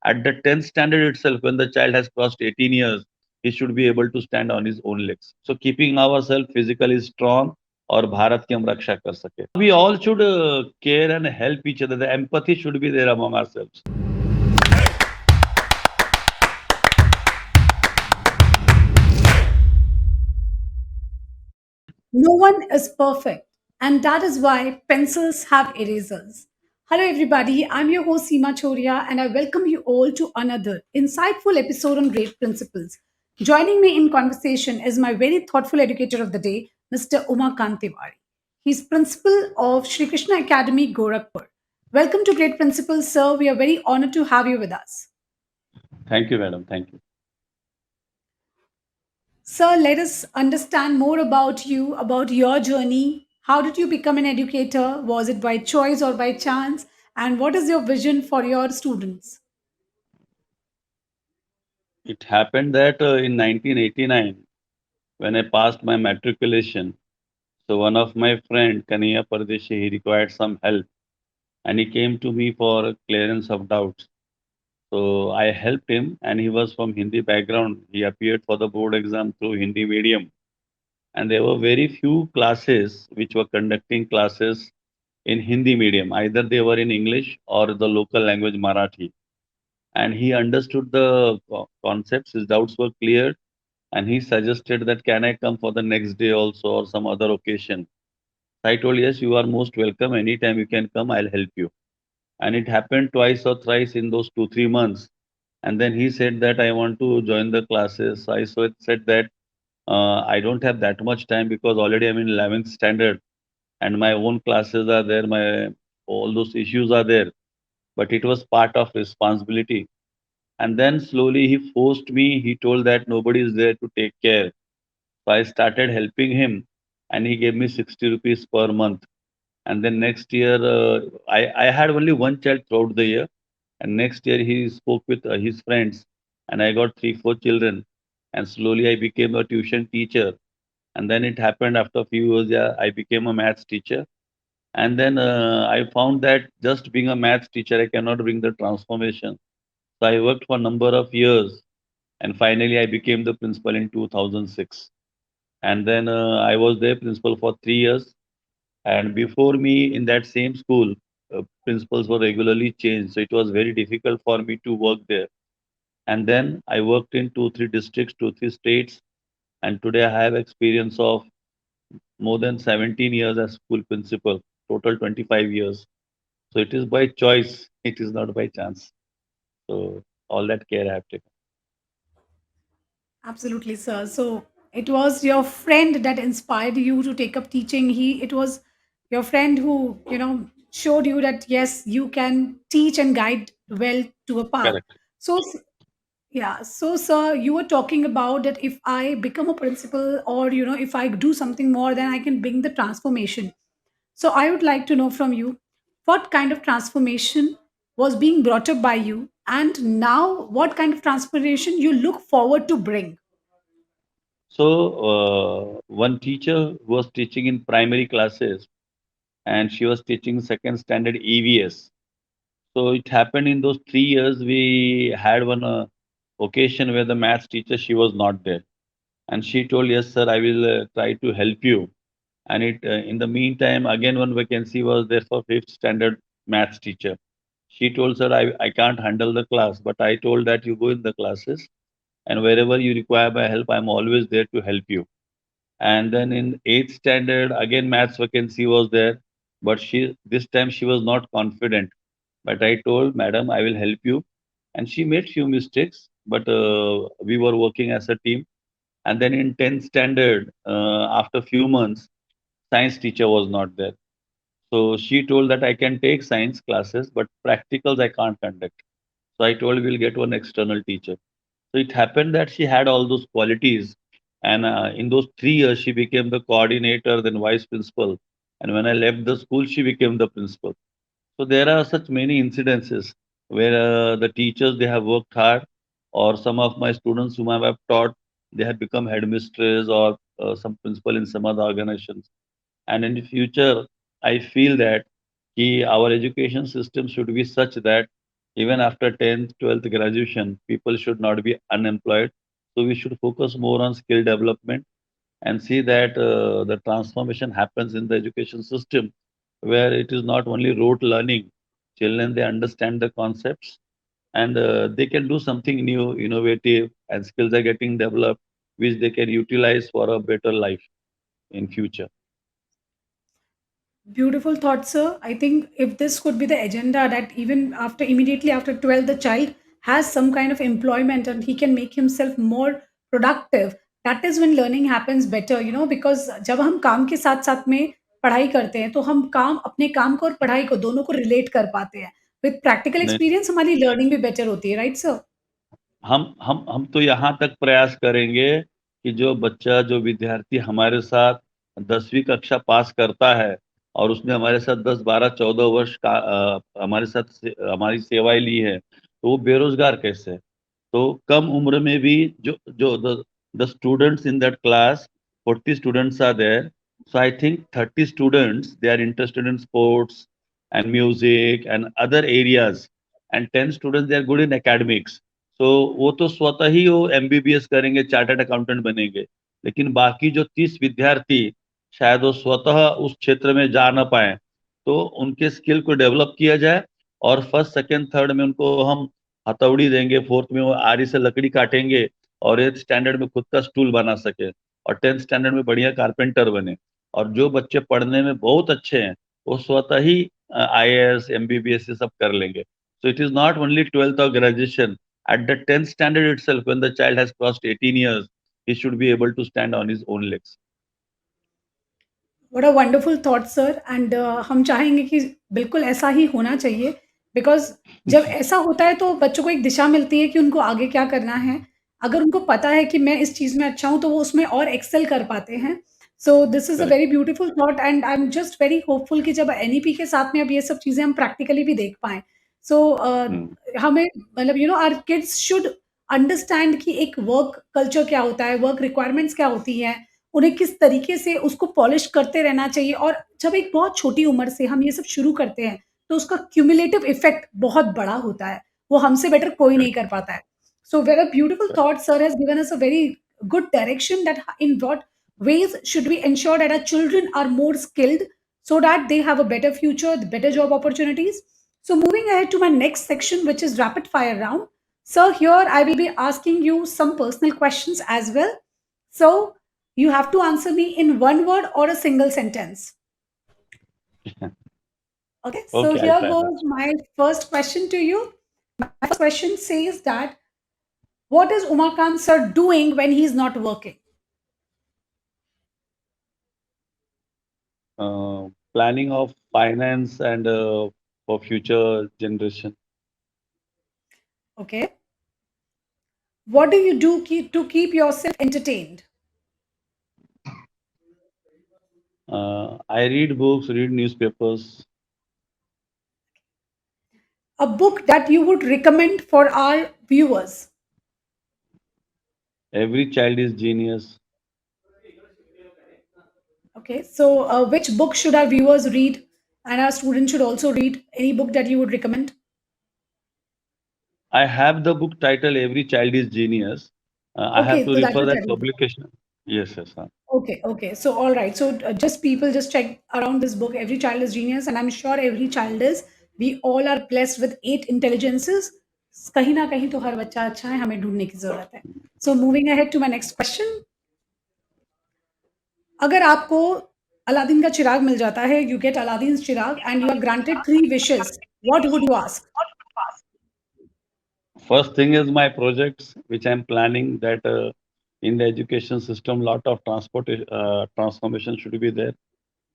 At the 10th standard itself, when the child has crossed 18 years, he should be able to stand on his own legs. So keeping ourselves physically strong और भारत की हम रक्षा कर सके. We all should care and help each other. The empathy should be there among ourselves. No one is perfect, and that is why pencils have erasers. Hello, everybody. I'm your host, Seema Chhoriya, and I welcome you all to another insightful episode on great principles. Joining me in conversation is my very thoughtful educator of the day, Mr. Umakant Tiwari. He's principal of Sri Krishna Academy, Gorakhpur. Welcome to Great Principles, sir. We are very honored to have you with us. Thank you, madam. Thank you. Sir, let us understand more about your journey. How did you become an educator? Was it by choice or by chance? And what is your vision for your students? It happened that in 1989, when I passed my matriculation, so one of my friend, Kaniya Pardeshi, he required some help and he came to me for clearance of doubts. So I helped him and he was from Hindi background. He appeared for the board exam through Hindi medium. And there were very few classes which were conducting classes in Hindi medium. Either they were in English or the local language Marathi. And he understood the concepts, his doubts were cleared, and he suggested that can I come for the next day also or some other occasion. I told yes, you are most welcome. Anytime you can come, I'll help you. And it happened twice or thrice in those 2 3 months. And then he said that I want to join the classes. Said that I don't have that much time because already I'm in 11th standard and my own classes are there. My all those issues are there. But it was part of responsibility. And then slowly he forced me. He told that nobody is there to take care. So I started helping him, and he gave me 60 rupees per month. And then next year, I had only one child throughout the year. And next year, he spoke with his friends, and I got 3 4 children. And slowly, I became a tuition teacher. And then it happened after a few years, yeah, I became a maths teacher. And then I found that just being a maths teacher, I cannot bring the transformation. So I worked for a number of years, and finally, I became the principal in 2006. And then I was their principal for 3 years. And before me, in that same school, principals were regularly changed. So it was very difficult for me to work there. And then I worked in 2 3 districts, 2 3 states. And today I have experience of more than 17 years as school principal, total 25 years. So it is by choice, it is not by chance. So all that care I have taken. Absolutely, sir. So it was your friend that inspired you to take up teaching. It was your friend who, showed you that yes, you can teach and guide well to a path. Correct. So yeah, so sir, you were talking about that if I become a principal or if I do something more, then I can bring the transformation. So I would like to know from you what kind of transformation was being brought up by you, and now what kind of transformation you look forward to bring. So one teacher who was teaching in primary classes and she was teaching second standard EVS. So it happened in those 3 years. We had one occasion where the maths teacher she was not there, and she told, "Yes, sir, I will try to help you." And it in the meantime, again one vacancy was there for fifth standard maths teacher. She told, "Sir, I can't handle the class," but I told that you go in the classes, and wherever you require my help, I'm always there to help you. And then in eighth standard, again maths vacancy was there, but she this time she was not confident. But I told madam, I will help you, and she made few mistakes, but we were working as a team. And then in 10th standard, after few months, science teacher was not there. So she told that I can take science classes, but practicals I can't conduct. So I told we'll get one external teacher. So it happened that she had all those qualities. And in those 3 years, she became the coordinator, then vice principal. And when I left the school, she became the principal. So there are such many incidences where the teachers, they have worked hard, or some of my students whom I have taught, they have become headmistress or some principal in some other organizations. And in the future, I feel that our education system should be such that Even after 10th, 12th graduation, people should not be unemployed. So we should focus more on skill development and see that the transformation happens in the education system where it is not only rote learning. Children, they understand the concepts and they can do something new, innovative, and skills are getting developed, which they can utilize for a better life in future. Beautiful thought, sir. I think if this could be the agenda that even after immediately after 12, the child has some kind of employment and he can make himself more productive, that is when learning happens better, because जब हम काम के साथ साथ में पढ़ाई करते हैं तो हम काम अपने काम को और पढ़ाई को दोनों को रिलेट कर पाते हैं विद प्रैक्टिकल एक्सपीरियंस हमारी लर्निंग भी बेटर होती है राइट सर हम तो यहाँ तक प्रयास करेंगे कि जो बच्चा जो विद्यार्थी हमारे साथ 10वीं कक्षा पास करता है और उसने हमारे साथ 10 12 14 वर्ष का हमारे साथ हमारी सेवाएं ली है तो वो बेरोजगार कैसे है? तो कम उम्र में भी जो जो the students in that class 40 students are there. So I think 30 students, they are interested in sports and music and other areas, and 10 students, they are good in academics. So वो तो स्वतः ही वो एमबीबीएस करेंगे, chartered accountant बनेंगे, लेकिन बाकी जो 30 विद्यार्थी शायद वो स्वतः उस क्षेत्र में जा ना पाए, तो उनके स्किल को डेवलप किया जाए और फर्स्ट सेकंड थर्ड में उनको हम हथौड़ी देंगे, फोर्थ में वो आरी से लकड़ी काटेंगे और एथ स्टैंडर्ड में खुद का स्टूल बना सके और 10th स्टैंडर्ड में बढ़िया कारपेंटर बने। और जो बच्चे पढ़ने में बहुत अच्छे हैं वो स्वतः ही आईएएस एमबीबीएस ये सब कर लेंगे। So it is not only 12th or graduation. At the 10th standard itself, when the child has crossed 18 years, he should be able to stand on his own legs. What a wonderful thought sir and हम चाहेंगे कि बिल्कुल ऐसा ही होना चाहिए because जब ऐसा होता है तो बच्चों को एक दिशा मिलती है कि उनको आगे क्या करना है अगर उनको पता है कि मैं इस चीज़ में अच्छा हूँ तो वो उसमें और एक्सेल कर पाते हैं so this is a Correct. Very beautiful thought and I am just very hopeful कि जब एनईपी के साथ में अब ये सब चीज़ें हम प्रैक्टिकली भी देख पाएँ सो Hmm. हमें मतलब आवर किड्स शुड अंडरस्टैंड कि एक वर्क कल्चर क्या होता है वर्क रिक्वायरमेंट्स क्या होती हैं उन्हें किस तरीके से उसको पॉलिश करते रहना चाहिए और जब एक बहुत छोटी उम्र से हम ये सब शुरू करते हैं, तो उसका क्यूमुलेटिव इफ़ेक्ट बहुत बड़ा होता है। वो हमसे बेटर कोई नहीं Correct. कर पाता है। So very beautiful Correct. thought, sir, has given us a very good direction that in what ways should we ensure that our children are more skilled so that they have a better future, the better job opportunities. So moving ahead to my next section, which is rapid fire round. Sir, here I will be asking you some personal questions as well. So you have to answer me in one word or a single sentence. Okay, so Okay, I'll here try that. goes my first question to you. My first question says that what is Umakant sir doing when he's not working? Planning of finance and for future generation. Okay. What do you do to keep yourself entertained? I read books, read newspapers. A book that you would recommend for our viewers. Every child is genius. Okay, so which book should our viewers read and our students should also read? Any book that you would recommend? I have the book title Every Child is Genius. I have Okay, to so that refer will that tell you. publication. Yes, yes, sir. Okay, okay. So, all right. So, just people just check around this book. Every child is genius, and I'm sure every child is. We all are blessed with 8 intelligences. कहीं ना कहीं तो हर बच्चा अच्छा है हमें ढूंढने की जरूरत है so moving ahead to my next question अगर आपको अलादीन का चिराग मिल जाता है you get Aladdin chirag and you are granted 3 wishes what would you ask First thing is my projects, which I'm planning that in the education system, lot of transport transformation should be there.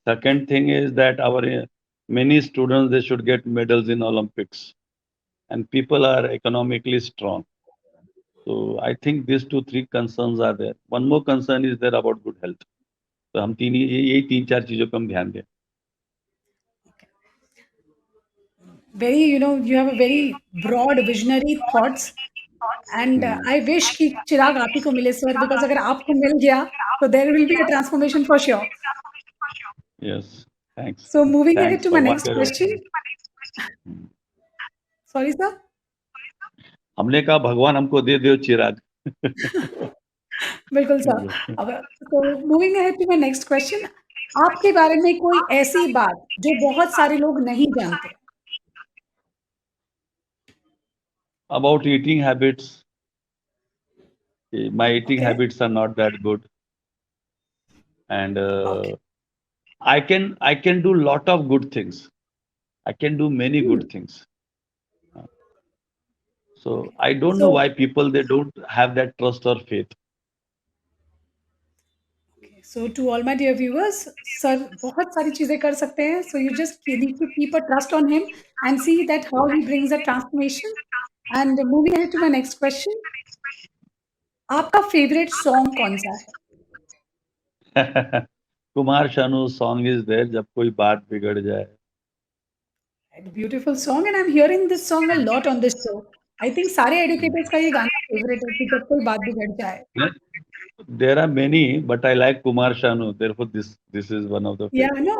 Second thing is that our many students they should get medals in Olympics, and people are economically strong. So I think these two three concerns are there. One more concern is there about good health. तो हम तीन यही तीन चार चीजों पे हम ध्यान दें. Very you have a very broad visionary thoughts and Hmm. I wish कि चिराग आप ही को मिले सर बिकॉज अगर आपको मिल गया तो there will be a transformation for sure Yes. Thanks. So moving ahead Thanks to for my what next you're doing. Question Hmm. Sorry sir हमने कहा भगवान हमको दे दो चिराग। बिल्कुल सर। अब तो moving ahead to my next question, आपके बारे में कोई ऐसी बात जो बहुत सारे लोग नहीं जानते? About eating habits, my eating okay, habits are not that good, and okay, I can do lot of good things. I can do many hmm, good things. Uh, So okay. I don't know so why people they don't have that trust or faith. So to all my dear viewers, sir बहुत सारी चीज़ें कर सकते हैं, so you just need to keep a trust on him and see that how he brings a transformation. And moving ahead to my next question, आपका favourite song कौन-सा है? Kumar Sanu song is there जब कोई बात बिगड़ जाए. Beautiful song and I am hearing this song a lot on this show. I think सारे Hmm. Educators का ये गाना फेवरेट है कि जब कोई बात बिगड़ जाए। Yeah, there are many, but I like Kumar Shanu. Therefore, this is one of the Yeah, favorite. no,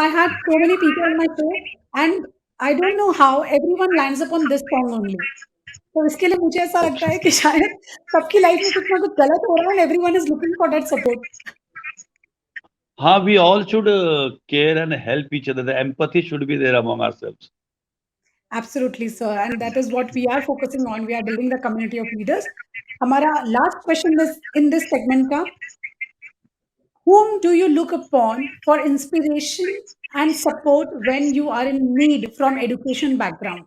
I had so many people on my show and I don't know how everyone lands upon this song only. तो इसके लिए मुझे ऐसा लगता अच्छा. है कि शायद सबकी लाइफ में कुछ ना कुछ गलत हो रहा है and everyone is looking for that support. हाँ, we all should care and help each other. The empathy should be there among ourselves. Absolutely sir and that is what we are focusing on, we are building the community of leaders. हमारा last question this in this segment का, whom do you look upon for inspiration and support when you are in need from education background?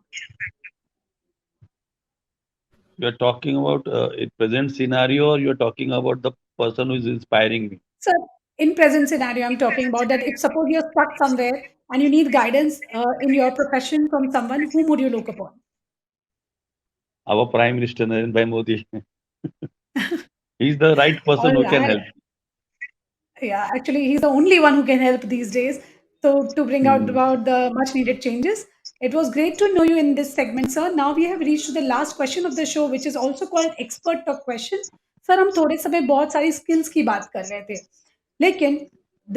You're talking about a present scenario, or you're talking about the person who is inspiring me. So, in present scenario, I'm talking about that if suppose you're stuck somewhere and you need guidance in your profession from someone, whom would you look upon? Our Prime Minister Narendra Bhai Modi. He's the right person All who can right. help. Yeah, actually, he's the only one who can help these days. So, to bring out Hmm. about the much needed changes. It was great to know you in this segment, sir. Now we have reached to the last question of the show, which is also called expert talk question. Sir हम थोड़े समय बहुत सारी skills की बात कर रहे थे, लेकिन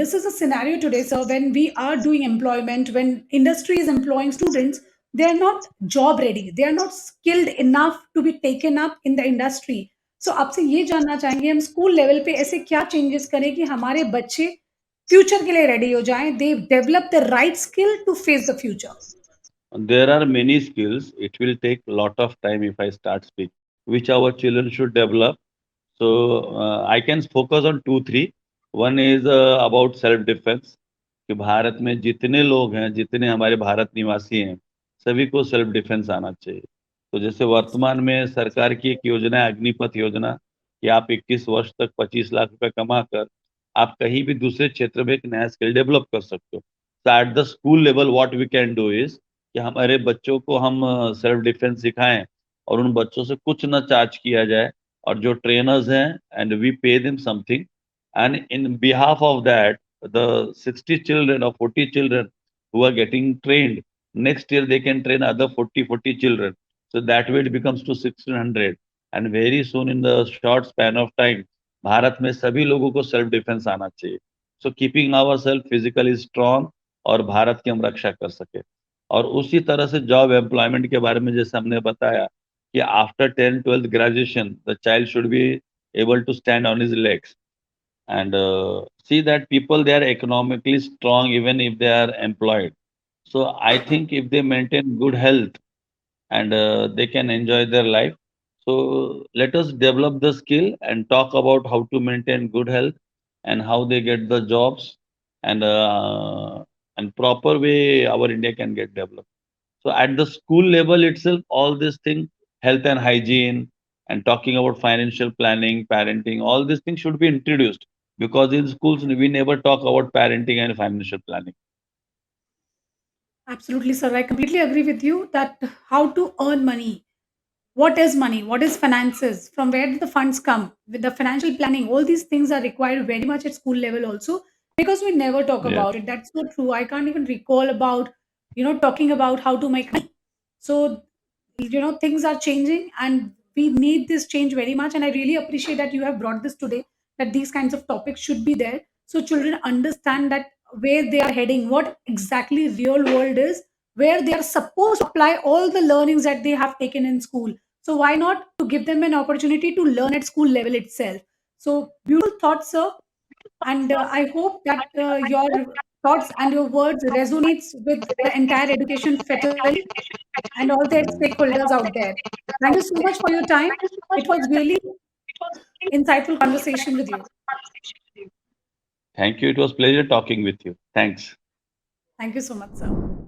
this is a scenario today, sir, when we are doing employment, when industry is employing students, they are not job ready, they are not skilled enough to be taken up in the industry. सो आपसे ये जानना चाहेंगे हम school level पे ऐसे क्या changes करें कि हमारे बच्चे फ्यूचर के लिए रेडी हो जाएं, they develop the right skill to face the future. There are many skills. It will take a lot of time if I start speaking, which our children should develop. So I can focus on two, three. One is about self-defense. कि भारत में जितने लोग हैं, जितने हमारे भारत निवासी हैं, सभी को सेल्फ डिफेंस आना चाहिए। तो जैसे वर्तमान में सरकार की एक योजना है, अग्निपथ योजना, कि आप 21 वर्ष तक 25 लाख रुपए कमा कर आप कहीं भी दूसरे क्षेत्र में एक नया स्किल डेवलप कर सकते हो। तो at the school level what we can do is कि हमारे बच्चों को हम सेल्फ डिफेंस सिखाएं और उन बच्चों से कुछ न चार्ज किया जाए, और जो ट्रेनर्स हैं and we pay them something, and in behalf of that the 60 children or 40 children who are getting trained, next year they can train other 40 children, so that way it becomes to 1600, and very soon in the short span of time Bharat में सभी लोगों को self defence आना चाहिए, so keeping our self physically strong और भारत की हम रक्षा कर सके। और उसी तरह से जॉब एम्प्लॉयमेंट के बारे में जैसे हमने बताया कि after 10th 12th graduation the child should be able to stand on his legs, and see that people they are economically strong even if they are employed. So I think if they maintain good health and they can enjoy their life. So let us develop the skill and talk about how to maintain good health and how they get the jobs, and proper way our India can get developed. So at the school level itself, all these things, health and hygiene, and talking about financial planning, parenting, all these things should be introduced, because in schools we never talk about parenting and financial planning. Absolutely, sir. I completely agree with you that how to earn money, what is money, what is finances, from where do the funds come, with the financial planning, all these things are required very much at school level also, because we never talk Yeah. about it. That's so true. I can't even recall about talking about how to make money. So things are changing and we need this change very much, and I really appreciate that you have brought this today, that these kinds of topics should be there so children understand that where they are heading, what exactly real world is, where they are supposed to apply all the learnings that they have taken in school. So why not to give them an opportunity to learn at school level itself? So beautiful thoughts, sir. And I hope that your thoughts and your words resonates with the entire education fraternity and all their stakeholders out there. Thank you so much for your time. It was really insightful conversation with you. Thank you. It was pleasure talking with you. Thanks. Thank you so much, sir.